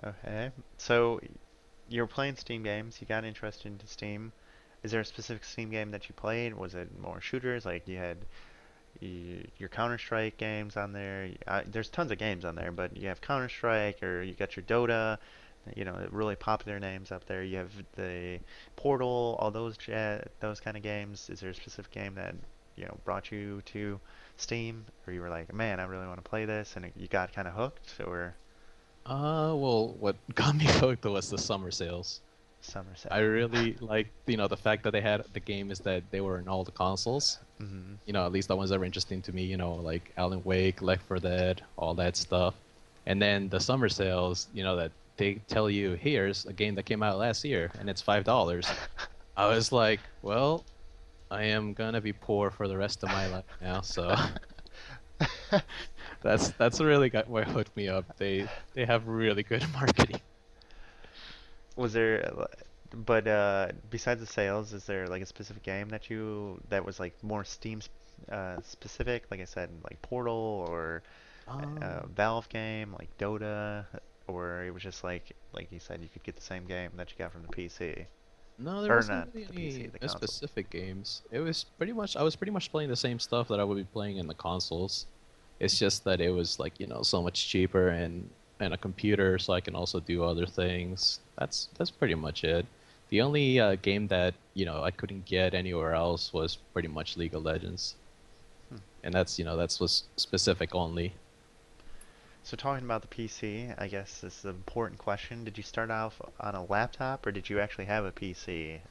Okay. So you were playing Steam games. You got interested into Steam. Is there a specific Steam game that you played? Was it more shooters? Like you had your Counter-Strike games on there. There's tons of games on there, but you have Counter-Strike or you got your Dota. Really popular names up there. You have the Portal, all those kind of games. Is there a specific game that brought you to Steam, or you were like, man, I really want to play this, and you got kind of hooked, or Well, what got me hooked was the summer sales. summer I sale? really like, the fact that they had the game is that they were in all the consoles. Hmm. At least the ones that were interesting to me, like Alan Wake, Left 4 Dead, all that stuff. And then the summer sales, that they tell you, here's a game that came out last year and it's $5. I was like, well, I am gonna be poor for the rest of my life now, so that's really got what hooked me up. They have really good marketing. Was there, but besides the sales, is there like a specific game that was like more Steam specific? Like I said, like Portal or Um, Valve game like Dota, or it was just like you said, you could get the same game that you got from the PC, no, there or wasn't not really the PC, any the no console. specific games. It was pretty much I was pretty much playing the same stuff that I would be playing in the consoles. It's just that it was like, so much cheaper and a computer so I can also do other things. That's pretty much it. The only game that, I couldn't get anywhere else was pretty much League of Legends. Hmm. And that's was specific only. So talking about the PC, I guess this is an important question. Did you start off on a laptop or did you actually have a PC?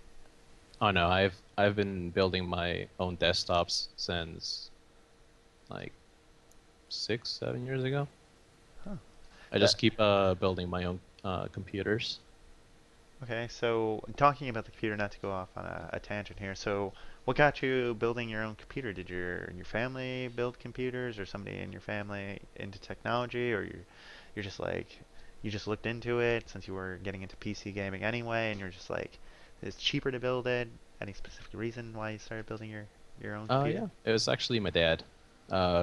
Oh no, I've been building my own desktops since like 6, 7 years ago. Huh. I That just keep building my own computers. Okay, so talking about the computer, not to go off on a tangent here. So, what got you building your own computer? Did your family build computers, or somebody in your family into technology, or you're just like you just looked into it since you were getting into PC gaming anyway, and you're just like it's cheaper to build it. Any specific reason why you started building your own computer? Yeah, it was actually my dad.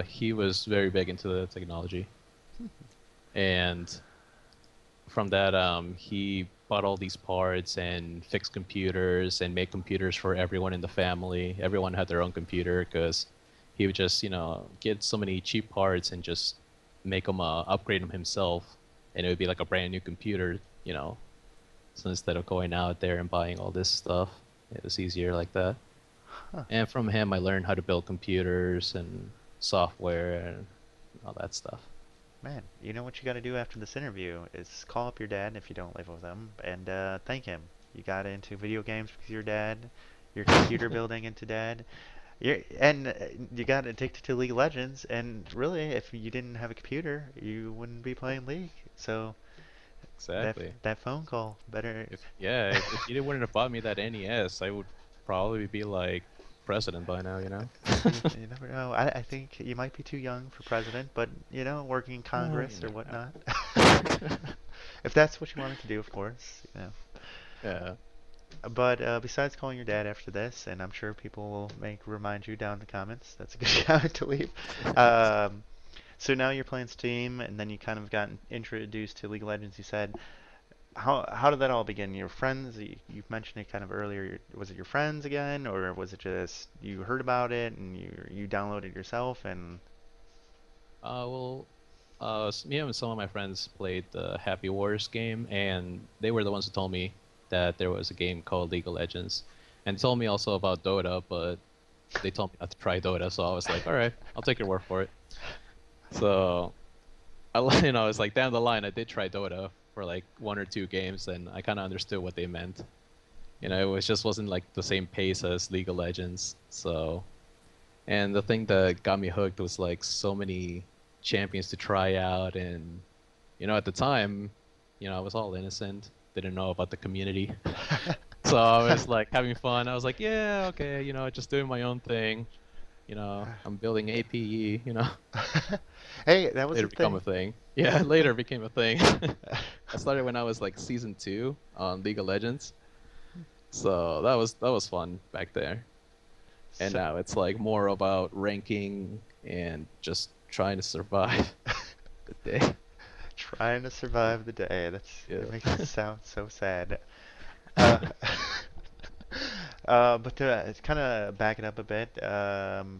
He was very big into the technology, and from that, he bought all these parts and fixed computers and made computers for everyone in the family. Everyone had their own computer because he would just, get so many cheap parts and just make them upgrade them himself, and it would be like a brand new computer, So instead of going out there and buying all this stuff, it was easier like that. Huh. And from him, I learned how to build computers and software and all that stuff. Man, you know what you got to do after this interview is call up your dad if you don't live with him and thank him. You got into video games because of your dad, your computer building into dad. And you got addicted to League of Legends, and really, if you didn't have a computer, you wouldn't be playing League. So Exactly. that phone call better. If you wouldn't have bought me that NES, I would probably be like president by now, you know? You never know. I think you might be too young for president, but working in You Congress or never whatnot. know. If that's what you wanted to do, of course. Yeah. But besides calling your dad after this, and I'm sure people will remind you down in the comments. That's a good comment to leave. Um, so now you're playing Steam, and then you kind of got introduced to League of Legends. You said, how did that all begin? Your friends? You mentioned it kind of earlier. Was it your friends again, or was it just you heard about it and you downloaded yourself? And Well, me and some of my friends played the Happy Wars game, and they were the ones who told me that there was a game called League of Legends, and told me also about Dota, but they told me not to try Dota, so I was like, all right, I'll take your word for it. So I was like down the line, I did try Dota for like 1 or 2 games, and I kind of understood what they meant. It was just wasn't like the same pace as League of Legends. So, and the thing that got me hooked was like so many champions to try out, and at the time, I was all innocent, didn't know about the community, so I was like having fun. I was like, yeah, okay, just doing my own thing. I'm building APE. hey, that was Later a become thing. a thing. Yeah, later became a thing. I started when I was like season 2 on League of Legends. So that was fun back there. And So, now it's like more about ranking and just trying to survive the day. Trying to survive the day. It makes it Yeah. sound so sad. Uh, but to kind of back it up a bit,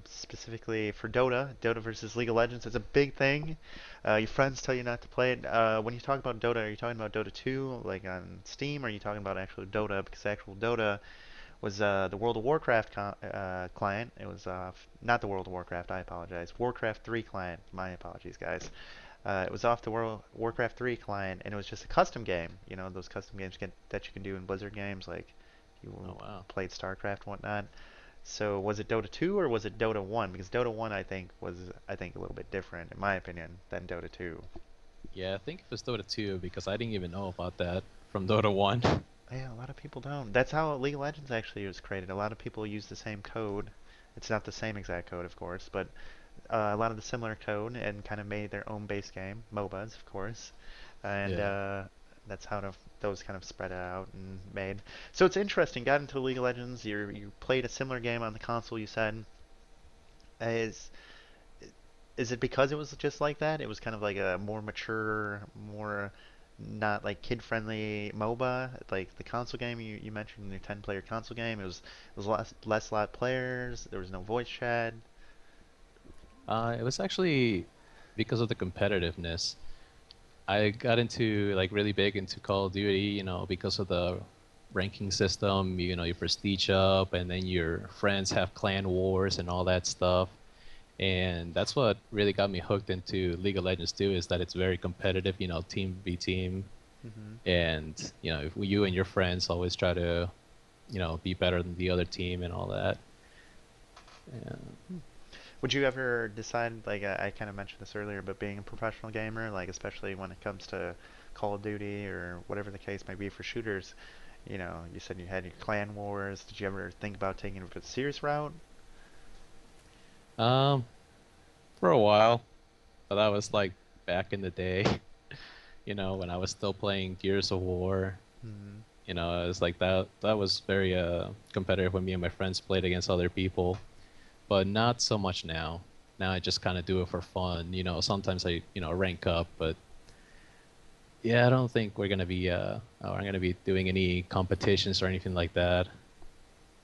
specifically for Dota versus League of Legends, it's a big thing. Your friends tell you not to play it. When you talk about Dota, are you talking about Dota 2, like on Steam, or are you talking about actual Dota? Because actual Dota was the World of Warcraft client. It was not the World of Warcraft. I apologize. Warcraft 3 client. My apologies, guys. It was off the World Warcraft 3 client, and it was just a custom game. You know, those custom games that you can do in Blizzard games, like you Oh wow. played StarCraft and whatnot. So was it Dota 2 or was it Dota 1? Because Dota 1 I think a little bit different in my opinion than Dota 2. Yeah, I think it was Dota 2 because I didn't even know about that from Dota 1. Yeah, a lot of people don't. That's how League of Legends actually was created. A lot of people use the same code. It's not the same exact code, of course, but a lot of the similar code and kind of made their own base game, MOBAs, of course, and Yeah. that's how those kind of spread out and made. So it's interesting. Got into League of Legends. You played a similar game on the console. You said is is it because it was just like that? It was kind of like a more mature, more not like kid-friendly MOBA, like the console game you mentioned in your 10-player console game. It was less lot players. There was no voice chat. It was actually because of the competitiveness. I got into like really big into Call of Duty, because of the ranking system, your prestige up, and then your friends have clan wars and all that stuff. And that's what really got me hooked into League of Legends too, is that it's very competitive, team v team. Hmm. And, if you and your friends always try to, be better than the other team and all that. Yeah. Would you ever decide, like I kind of mentioned this earlier, but being a professional gamer, like especially when it comes to Call of Duty or whatever the case may be for shooters, you said you had your clan wars. Did you ever think about taking a serious route? Um, for a while, but that was like back in the day, when I was still playing Gears of War. Hmm. It was like that was very competitive when me and my friends played against other people, but not so much now. Now I just kind of do it for fun. Sometimes I, rank up, but yeah, I don't think I'm gonna be doing any competitions or anything like that.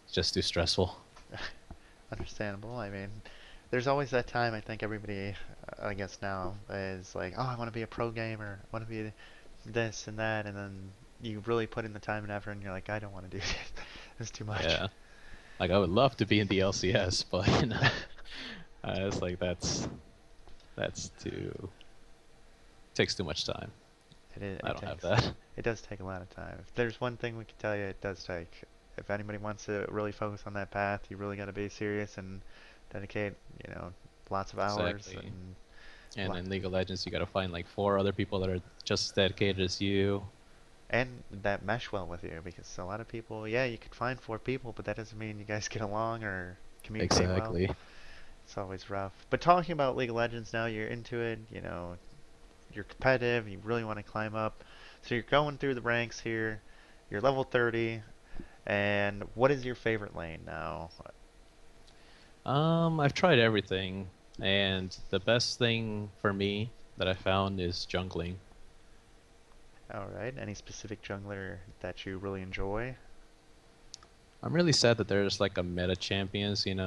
It's just too stressful. Understandable. I mean, there's always that time. I think everybody, I guess now, is like, oh, I want to be a pro gamer. I want to be this and that, and then you really put in the time and effort, and you're like, I don't want to do this. It's too much. Yeah, like I would love to be in the LCS, but it's like that's too takes too much time. It is, I it don't have takes that. it does take a lot of time. If there's one thing we can tell you, it does take. If anybody wants to really focus on that path, you really got to be serious and dedicate, lots of hours Exactly. and And lot, in League of Legends, you gotta find like four other people that are just as dedicated as you. and that mesh well with you because a lot of people, yeah, you could find four people, but that doesn't mean you guys get along or communicate well. Exactly. It's always rough. But talking about League of Legends now, you're into it, you're competitive, you really want to climb up. So you're going through the ranks here. You're level 30, and what is your favorite lane now? I've tried everything, and the best thing for me that I found is jungling. All right, any specific jungler that you really enjoy? I'm really sad that there's like a meta champions, in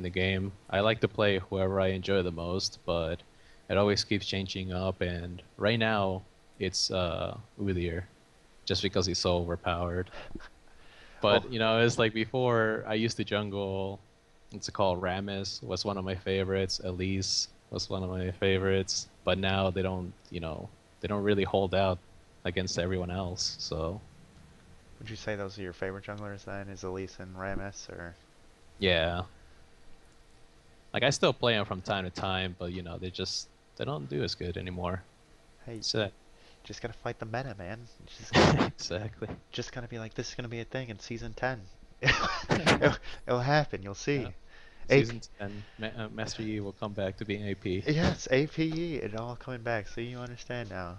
the game. I like to play whoever I enjoy the most, but it always keeps changing up. And right now, it's Udyr, just because he's so overpowered. Oh, But it's like before I used to jungle. It's called Rammus was one of my favorites. Elise was one of my favorites. But now they don't really hold out against everyone else. So would you say those are your favorite junglers then? Is Elise and Rammus or yeah, like I still play them from time to time, but they don't do as good anymore. hey, So just gotta fight the meta, man. exactly. Just gotta be like, this is gonna be a thing in season 10. It'll happen. You'll Yeah. see. AP, Season 10, Master Yi will come back to being AP. yes, APE, it all coming back. So you understand now.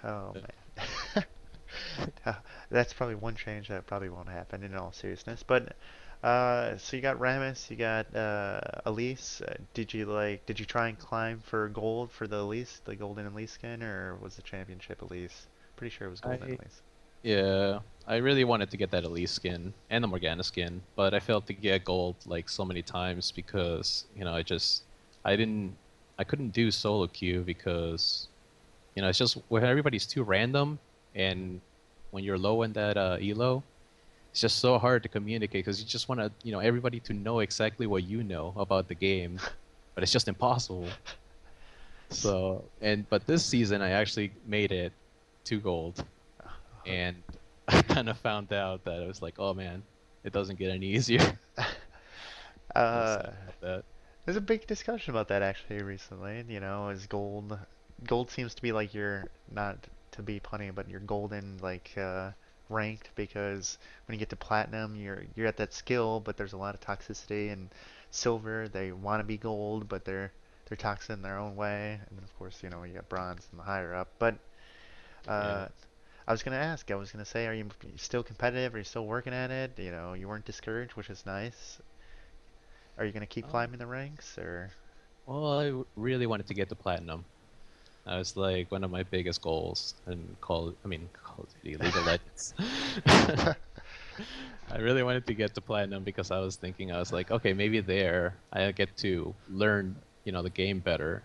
Oh man. That's probably one change that probably won't happen in all seriousness. But So you got Rammus, you got Elise. Did you try and climb for gold for the Elise, the golden Elise skin, or was the championship Elise? Pretty sure it was golden I Elise. Yeah, I really wanted to get that Elise skin and the Morgana skin, but I failed to get gold like so many times because, I didn't, I couldn't do solo queue because, it's just where everybody's too random, and when you're low in that elo, it's just so hard to communicate because you just want to, everybody to know exactly what you know about the game, but it's just impossible. S- But this season I actually made it to gold, and I kind of found out that I was like, oh man, it doesn't get any easier. I was Uh, sad about that. there's a big discussion about that actually recently. Is gold seems to be like your not to be punny, but your golden ranked because when you get to platinum, you're at that skill, but there's a lot of toxicity. And silver, they want to be gold, but they're toxic in their own way. And then of course, you got bronze and the higher up. But Yeah. uh, I was gonna say, are you still competitive? Are you still working at it? You weren't discouraged, which is nice. Are you gonna keep Um, climbing the ranks, or? well, really wanted to get to platinum. That was like one of my biggest goals in Call of Duty, League of Legends. I really wanted to get to platinum because I was like, okay, maybe there I get to learn, the game better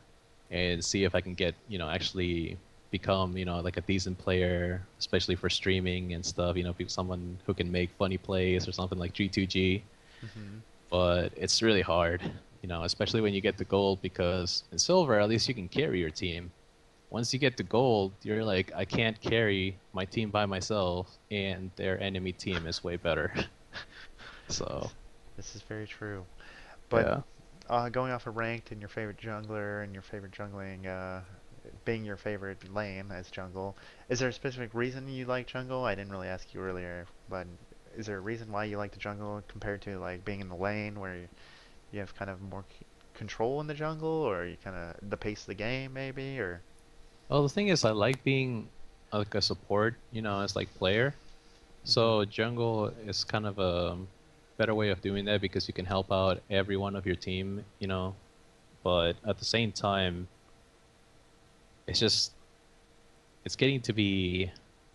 and see if I can get, actually become, like a decent player, especially for streaming and stuff, be someone who can make funny plays or something like G2G. hmm But it's really hard, especially when you get to gold because in silver, at least you can carry your team. Once you get to gold, you're like, I can't carry my team by myself, and their enemy team is way better. This, So, this is very true. But yeah. going off of ranked and your favorite jungler and your favorite jungling, being your favorite lane as jungle, is there a specific reason you like jungle? I didn't really ask you earlier, but is there a reason why you like the jungle compared to like being in the lane where you have kind of more control in the jungle, or you kind of the pace of the game maybe, or? Well, the thing is, I like being like a support, as like player. hmm So jungle is kind of a better way of doing that because you can help out every one of your team, But at the same time, it's just it's getting to be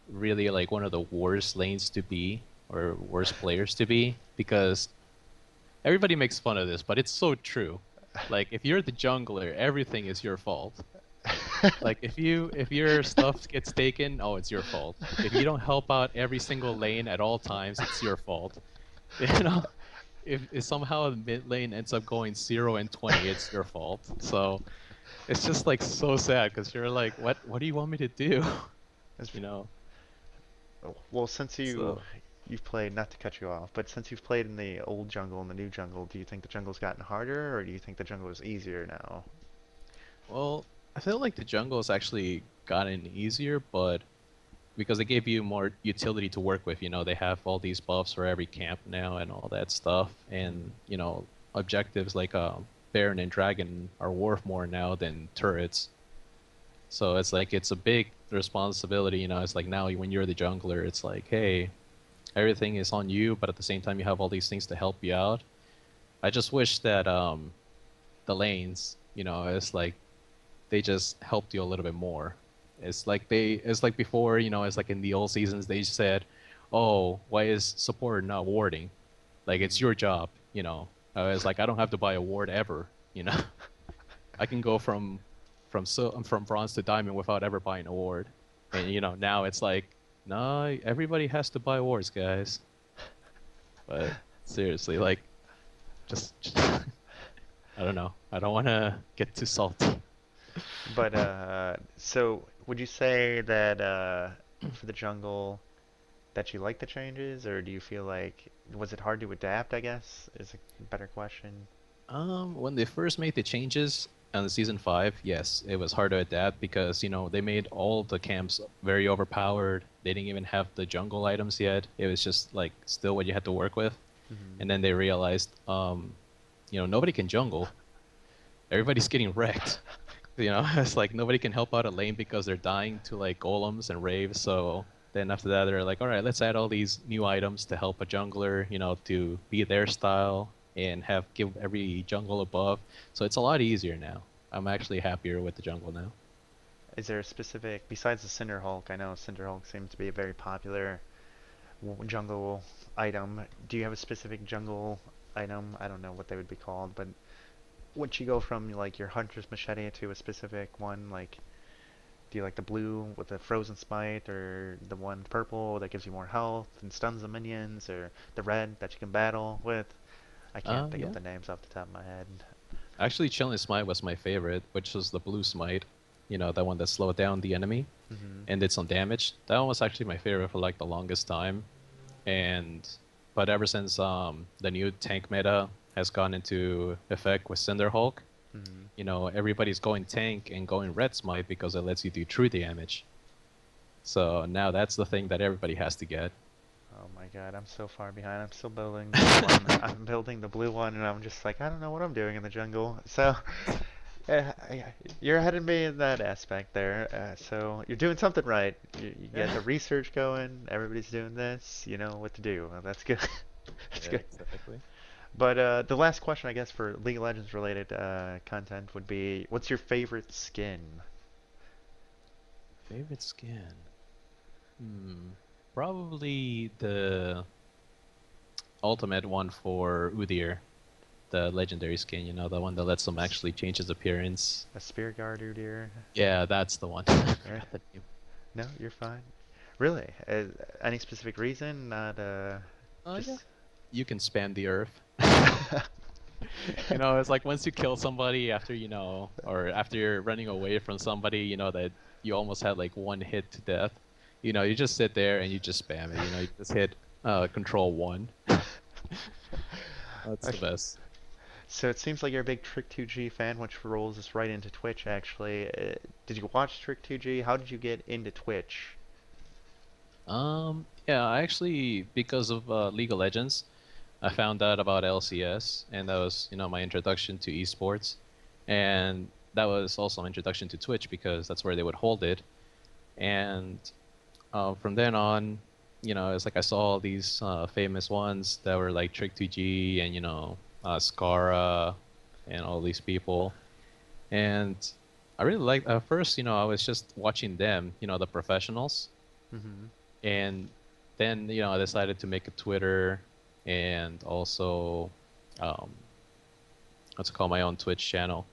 really like one of the worst lanes to be or worst players to be because everybody makes fun of this, but it's so true. Like if you're the jungler, everything is your fault. Like if your stuff gets taken, oh, it's your fault. If you don't help out every single lane at all times, it's your fault. You know, if somehow the mid lane ends up going 0 and 20, it's your fault. So it's just like so sad because you're like, what do you want me to do? It's- You know. Well, since So you've played, not to cut you off, but since you've played in the old jungle and the new jungle, do you think the jungle's gotten harder, or do you think the jungle is easier now? well, I feel like the jungle has actually gotten easier, but because they gave you more utility to work with. They have all these buffs for every camp now and all that stuff. And, hmm objectives like Baron and Dragon are worth more now than turrets. So it's like it's a big responsibility. It's like now when you're the jungler, it's like, hey, everything is on you, but at the same time you have all these things to help you out. I just wish that the lanes, it's like they just helped you a little bit more. It's like before, it's like in the old seasons they said, "Oh, why is support not warding? Like it's hmm your job." It's like I don't have to buy a ward ever. You know, I can go from bronze to diamond without ever buying a ward. And now it's like, no, everybody has to buy wards, guys. But seriously, like just I don't know. I don't want to get too salty. But so would you say that for the jungle that you like the changes, or do you feel like was it hard to adapt, I guess, is a better question. When they first made the changes on the season 5, yes, it was hard to adapt because, they made all the camps very overpowered. They didn't even have the jungle items yet. It was just like still what you had to work with. hmm And then they realized, nobody can jungle. Everybody's getting wrecked. It's like nobody can help out a lane because they're dying to like golems and raves. So Then after that, they're like, all right, let's add all these new items to help a jungler, to be their style and have give every jungle a buff. So it's a lot easier now. I'm actually happier with the jungle now. Is there a specific, besides the Cinder Hulk, I know Cinder Hulk seems to be a very popular jungle item. Do you have a specific jungle item? I don't know what they would be called, but once you go from like your hunter's machete to a specific one, like do you like the blue with the frozen smite, or the one purple that gives you more health and stuns the minions, or the red that you can battle with? I can't think of Yeah. the names off the top of my head. Actually, Chilling Smite was my favorite, which was the blue smite. That one that slowed down the enemy Hmm. and did some damage. That one was actually my favorite for like the longest time. And but ever since the new tank meta has gone into effect with Cinder Hulk, Hmm. everybody's going tank and going red smite because it lets you do true damage. So now that's the thing that everybody has to get. Oh my god, I'm so far behind. I'm still building the blue one. I'm building the blue one, and I'm just like, I don't know what I'm doing in the jungle. So, you're ahead of me in that aspect there. So you're doing something right. You get Yeah. the research going. Everybody's doing this. You know what to do. Well, that's good. That's Yeah, good. exactly. But the last question, I guess, for League of Legends related content would be, what's your favorite skin? Favorite skin? Hmm. Probably the ultimate one for Udyr, the legendary skin, the one that lets him S- actually change his appearance. A spear guard, dear. Yeah, that's the one. I Right? forgot the name. No, you're fine. Really? Any specific reason? Not Oh, yeah. just. You can spam the earth. It's like once you kill somebody after, or after you're running away from somebody, that you almost had like one hit to death. You just sit there and you just spam it. You just hit control one. That's the Okay. best. So it seems like you're a big Trick2G fan, which rolls us right into Twitch, actually. Did you watch Trick2G? How did you get into Twitch? Yeah, I actually, because of League of Legends, I found out about LCS, and that was, my introduction to esports. And that was also my introduction to Twitch because that's where they would hold it. And from then on, it's like I saw all these famous ones that were like Trick2G and, Skara and all these people. And I really liked, at first, I was just watching them, the professionals. Mm-hmm. And then, I decided to make a Twitter and also, um, what's it called, my own Twitch channel.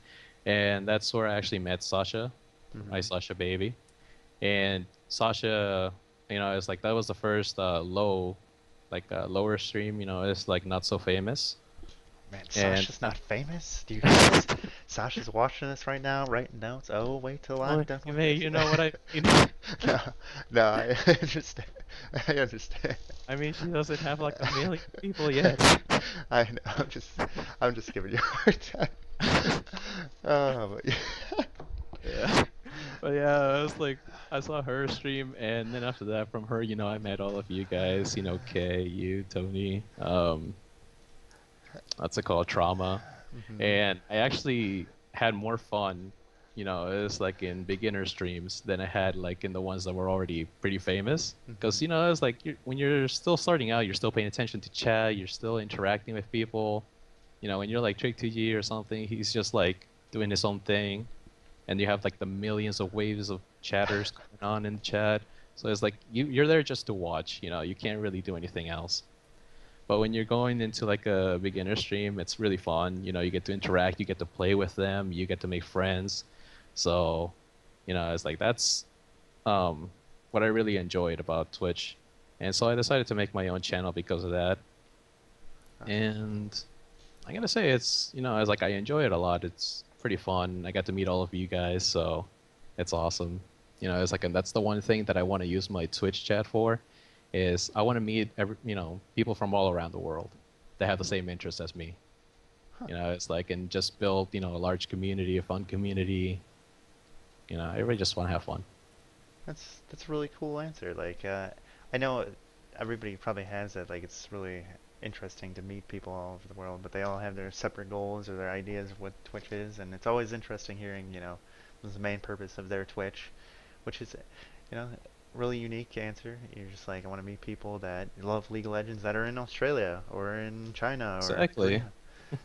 And that's where I actually met Sasha, my Mm-hmm. Sasha baby. And Sasha, it's like that was the first lower stream, it's like not so famous. Man, And Sasha's not famous? Do you hear this? Sasha's watching this right now, writing notes. Oh, wait till I'm oh, done with hey, this. you know what I mean? No, no, I understand. I understand. I mean, she doesn't have like a million people yet. I know. I'm just giving you a hard time. Oh, but yeah. Yeah. But yeah, I was like, I saw her stream, and then after that, from her, I met all of you guys, Kay, you, Tony, what's it called, Trauma. Hmm. And I actually had more fun, it was like in beginner streams than I had like in the ones that were already pretty famous. Hmm. Because, it's like when you're still starting out, you're still paying attention to chat, you're still interacting with people. When you're like Trick2G or something, he's just like doing his own thing. And you have like the millions of waves of chatters going on in the chat. So it's like you're there just to watch, you can't really do anything else. But when you're going into like a beginner stream, it's really fun. You get to interact, you get to play with them, you get to make friends. So, it's like that's um, what I really enjoyed about Twitch. And so I decided to make my own channel because of that. And I gotta say, it's like I enjoy it a lot. It's pretty fun. I got to meet all of you guys, so it's awesome. It's like, and that's the one thing that I want to use my Twitch chat for, is I want to meet people from all around the world that have the same interests as me. Huh. It's like, and just build, a large community, a fun community. I really just want to have fun. That's a really cool answer. Like, I know everybody probably has it. Like, it's really interesting to meet people all over the world, but they all have their separate goals or their ideas of what Twitch is, and it's always interesting hearing, the main purpose of their Twitch, which is, you know, really unique answer. You're just like, I want to meet people that love League of Legends that are in Australia or in China or Exactly. Korea.